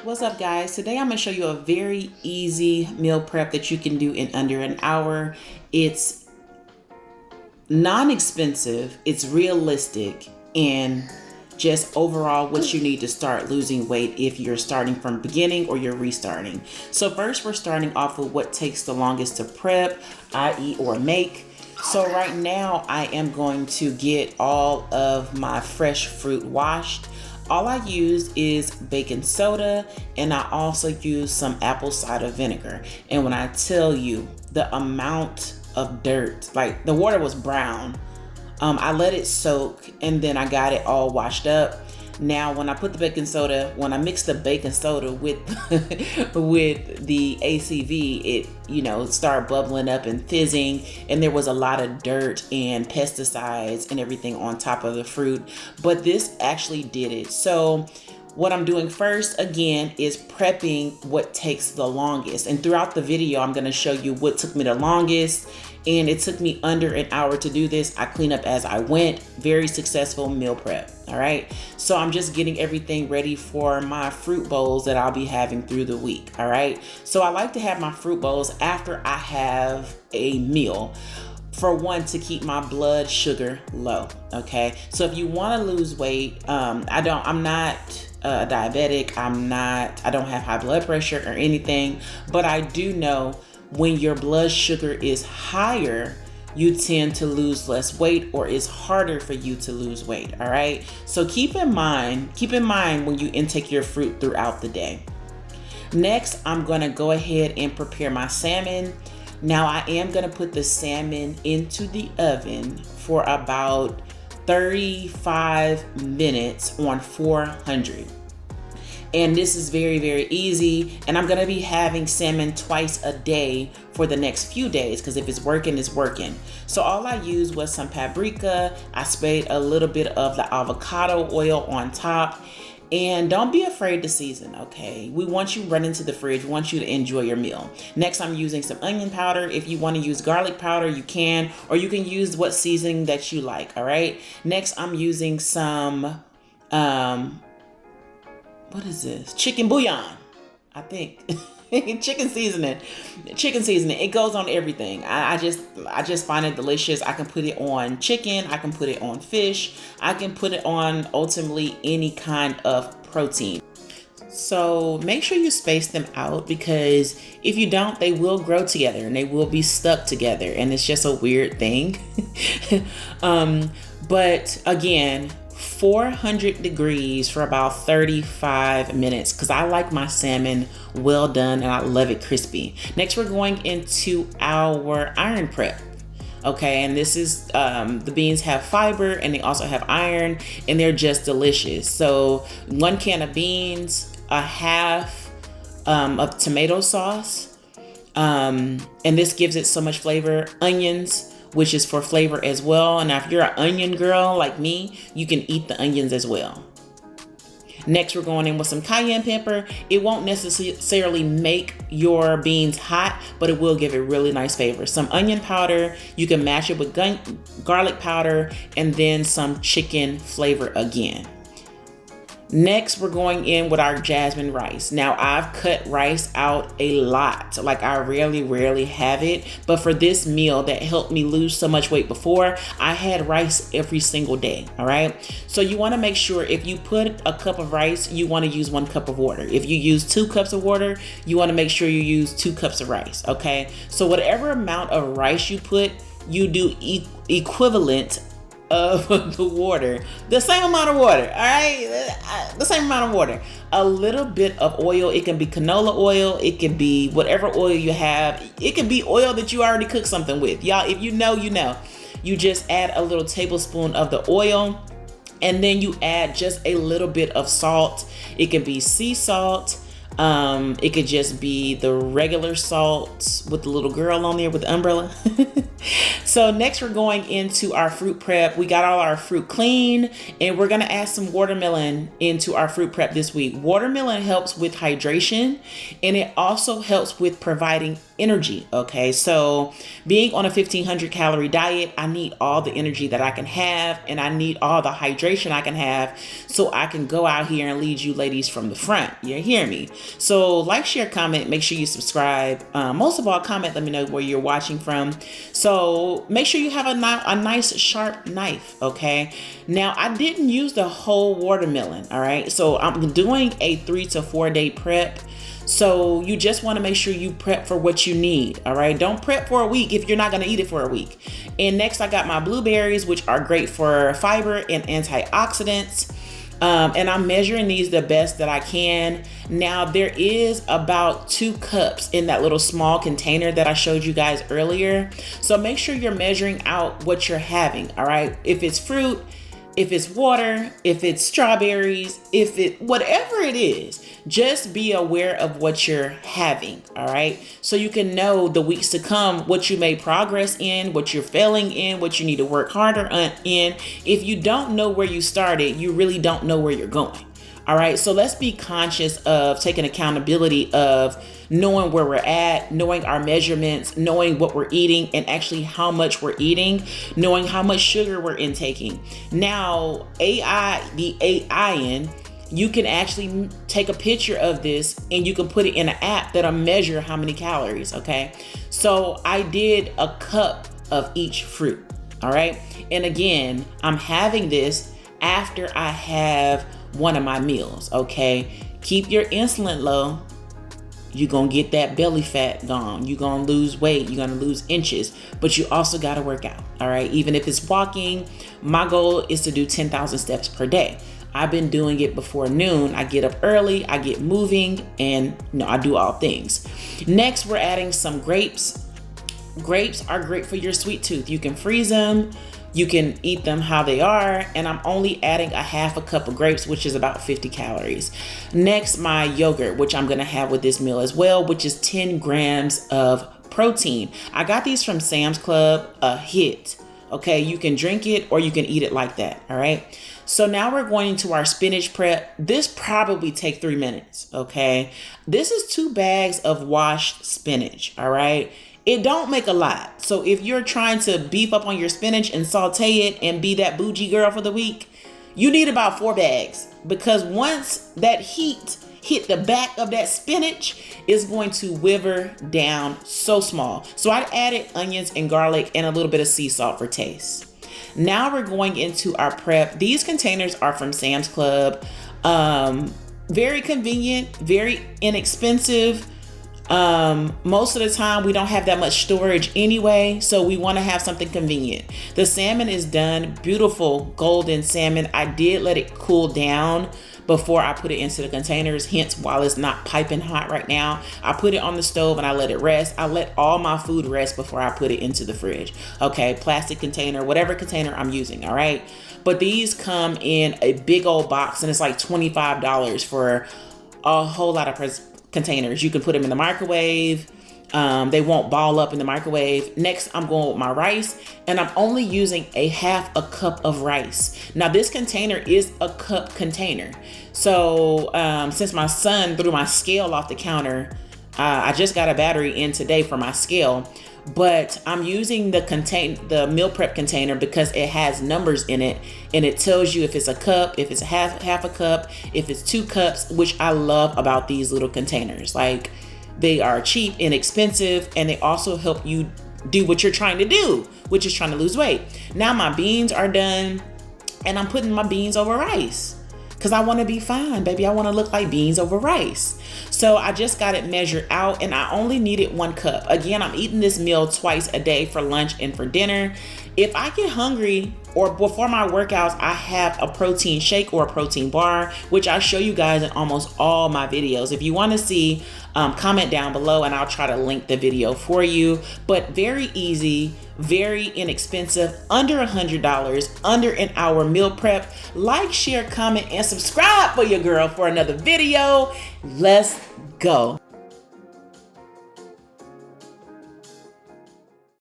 What's up, guys? Today I'm going to show you a very easy meal prep that you can do in under an hour. It's non-expensive, it's realistic, and just overall what you need to start losing weight if you're starting from beginning or you're restarting. So first, we're starting off with what takes the longest to prep, i.e. or make. So right now I am going to get all of my fresh fruit washed. All I use is baking soda, and I also use some apple cider vinegar. And when I tell you the amount of dirt, like the water was brown, I let it soak and then I got it all washed up. Now, when I put the baking soda, when I mix the baking soda with with the ACV, it started bubbling up and fizzing, and there was a lot of dirt and pesticides and everything on top of the fruit. But this actually did it. So what I'm doing first, again, is prepping what takes the longest. And throughout the video, I'm going to show you what took me the longest. And it took me under an hour to do this. I clean up as I went. Very successful meal prep. All right. So I'm just getting everything ready for my fruit bowls that I'll be having through the week. All right. So I like to have my fruit bowls after I have a meal. For one, to keep my blood sugar low. Okay. So if you want to lose weight, I'm not diabetic. I don't have high blood pressure or anything, but I do know when your blood sugar is higher, you tend to lose less weight, or it's harder for you to lose weight. All right. So keep in mind when you intake your fruit throughout the day. Next, I'm going to go ahead and prepare my salmon. Now I am going to put the salmon into the oven for about 35 minutes on 400. And this is very, very easy. And I'm gonna be having salmon twice a day for the next few days, because if it's working, it's working. So all I used was some paprika. I sprayed a little bit of the avocado oil on top. And don't be afraid to season, okay? We want you running to the fridge. We want you to enjoy your meal. Next, I'm using some onion powder. If you want to use garlic powder, you can, or you can use what seasoning that you like, all right? Next, I'm using some, what is this? Chicken bouillon, I think. Chicken seasoning. It goes on everything. I just find it delicious. I can put it on chicken. I can put it on fish. I can put it on ultimately any kind of protein. So make sure you space them out, because if you don't, they will grow together and they will be stuck together, and it's just a weird thing. But again, 400 degrees for about 35 minutes, because I like my salmon well done and I love it crispy. Next, we're going into our iron prep. Okay, and this is the beans have fiber and they also have iron, and they're just delicious. So 1 can of beans, a half of tomato sauce, and this gives it so much flavor. Onions, which is for flavor as well. And if you're an onion girl like me, you can eat the onions as well. Next, we're going in with some cayenne pepper. It won't necessarily make your beans hot, but it will give it really nice flavor. Some onion powder, you can mash it with garlic powder, and then some chicken flavor again. Next, we're going in with our jasmine rice. Now, I've cut rice out a lot. Like, I rarely have it. But for this meal that helped me lose so much weight before, I had rice every single day, all right? So you want to make sure if you put a cup of rice, you want to use 1 cup of water. If you use 2 cups of water, you want to make sure you use 2 cups of rice, okay? So whatever amount of rice you put, you do equivalent of the water, the same amount of water, all right? The same amount of water. A little bit of oil. It can be canola oil. It can be whatever oil you have. It can be oil that you already cooked something with. Y'all, if you know, you know. You just add a little tablespoon of the oil, and then you add just a little bit of salt. It can be sea salt. It could just be the regular salt with the little girl on there with the umbrella. So next we're going into our fruit prep. We got all our fruit clean, and we're gonna add some watermelon into our fruit prep this week. Watermelon helps with hydration, and it also helps with providing energy. Okay, so being on a 1500 calorie diet, I need all the energy that I can have, and I need all the hydration I can have, so I can go out here and lead you ladies from the front. You hear me? So like, share, comment, make sure you subscribe. Most of all, comment, let me know where you're watching from. So make sure you have a nice sharp knife. Okay, now I didn't use the whole watermelon. All right, so I'm doing a 3 to 4 day prep. So you just want to make sure you prep for what you need. All right, don't prep for a week if you're not going to eat it for a week. And next I got my blueberries, which are great for fiber and antioxidants. And I'm measuring these the best that I can. Now there is about 2 cups in that little small container that I showed you guys earlier. So make sure you're measuring out what you're having. All right, if it's fruit, if it's water, if it's strawberries, whatever it is, just be aware of what you're having. All right, so you can know the weeks to come what you made progress in, what you're failing in, what you need to work harder in. If you don't know where you started, you really don't know where you're going. All right, so let's be conscious of taking accountability of knowing where we're at, knowing our measurements, knowing what we're eating, and actually how much we're eating, knowing how much sugar we're intaking. Now, the AI, you can actually take a picture of this and you can put it in an app that'll measure how many calories. Okay, so I did a cup of each fruit. All right, and again, I'm having this after I have one of my meals. Okay, keep your insulin low. You're gonna get that belly fat gone. You're gonna lose weight. You're gonna lose inches, but you also gotta work out. All right, even if it's walking, my goal is to do 10,000 steps per day. I've been doing it before noon. I get up early, I get moving, and I do all things. Next, we're adding some grapes. Grapes are great for your sweet tooth. You can freeze them. You can eat them how they are, and I'm only adding a half a cup of grapes, which is about 50 calories. Next, my yogurt, which I'm gonna have with this meal as well, which is 10 grams of protein. I got these from Sam's Club, a hit. Okay, you can drink it or you can eat it like that. All right, so now we're going into our spinach prep. This probably take 3 minutes. Okay, this is 2 bags of washed spinach. All right, it don't make a lot. So if you're trying to beef up on your spinach and saute it and be that bougie girl for the week, you need about 4 bags, because once that heat hit the back of that spinach, it's going to wither down so small. So I added onions and garlic and a little bit of sea salt for taste. Now we're going into our prep. These containers are from Sam's Club. Very convenient, very inexpensive. Most of the time we don't have that much storage anyway, so we want to have something convenient. The salmon is done, beautiful golden salmon. I did let it cool down before I put it into the containers, hence while it's not piping hot right now. I put it on the stove and I let it rest. I let all my food rest before I put it into the fridge. Okay, plastic container, whatever container I'm using. All right, but these come in a big old box, and it's like $25 for a whole lot of containers. You can put them in the microwave. They won't ball up in the microwave. Next, I'm going with my rice, and I'm only using a half a cup of rice. Now, this container is a cup container. So since my son threw my scale off the counter, I just got a battery in today for my scale, but I'm using the meal prep container because it has numbers in it, and it tells you if it's a cup, if it's a half a cup, if it's 2 cups, which I love about these little containers. Like, they are cheap, inexpensive, and they also help you do what you're trying to do, which is trying to lose weight. Now my beans are done, and I'm putting my beans over rice because I want to be fine, baby. I want to look like beans over rice. So I just got it measured out, and I only needed 1 cup. Again, I'm eating this meal twice a day for lunch and for dinner. If I get hungry or before my workouts, I have a protein shake or a protein bar, which I show you guys in almost all my videos. If you want to see, comment down below and I'll try to link the video for you. But very easy, very inexpensive, under $100, under an hour meal prep. Like, share, comment, and subscribe for your girl for another video. Let's go.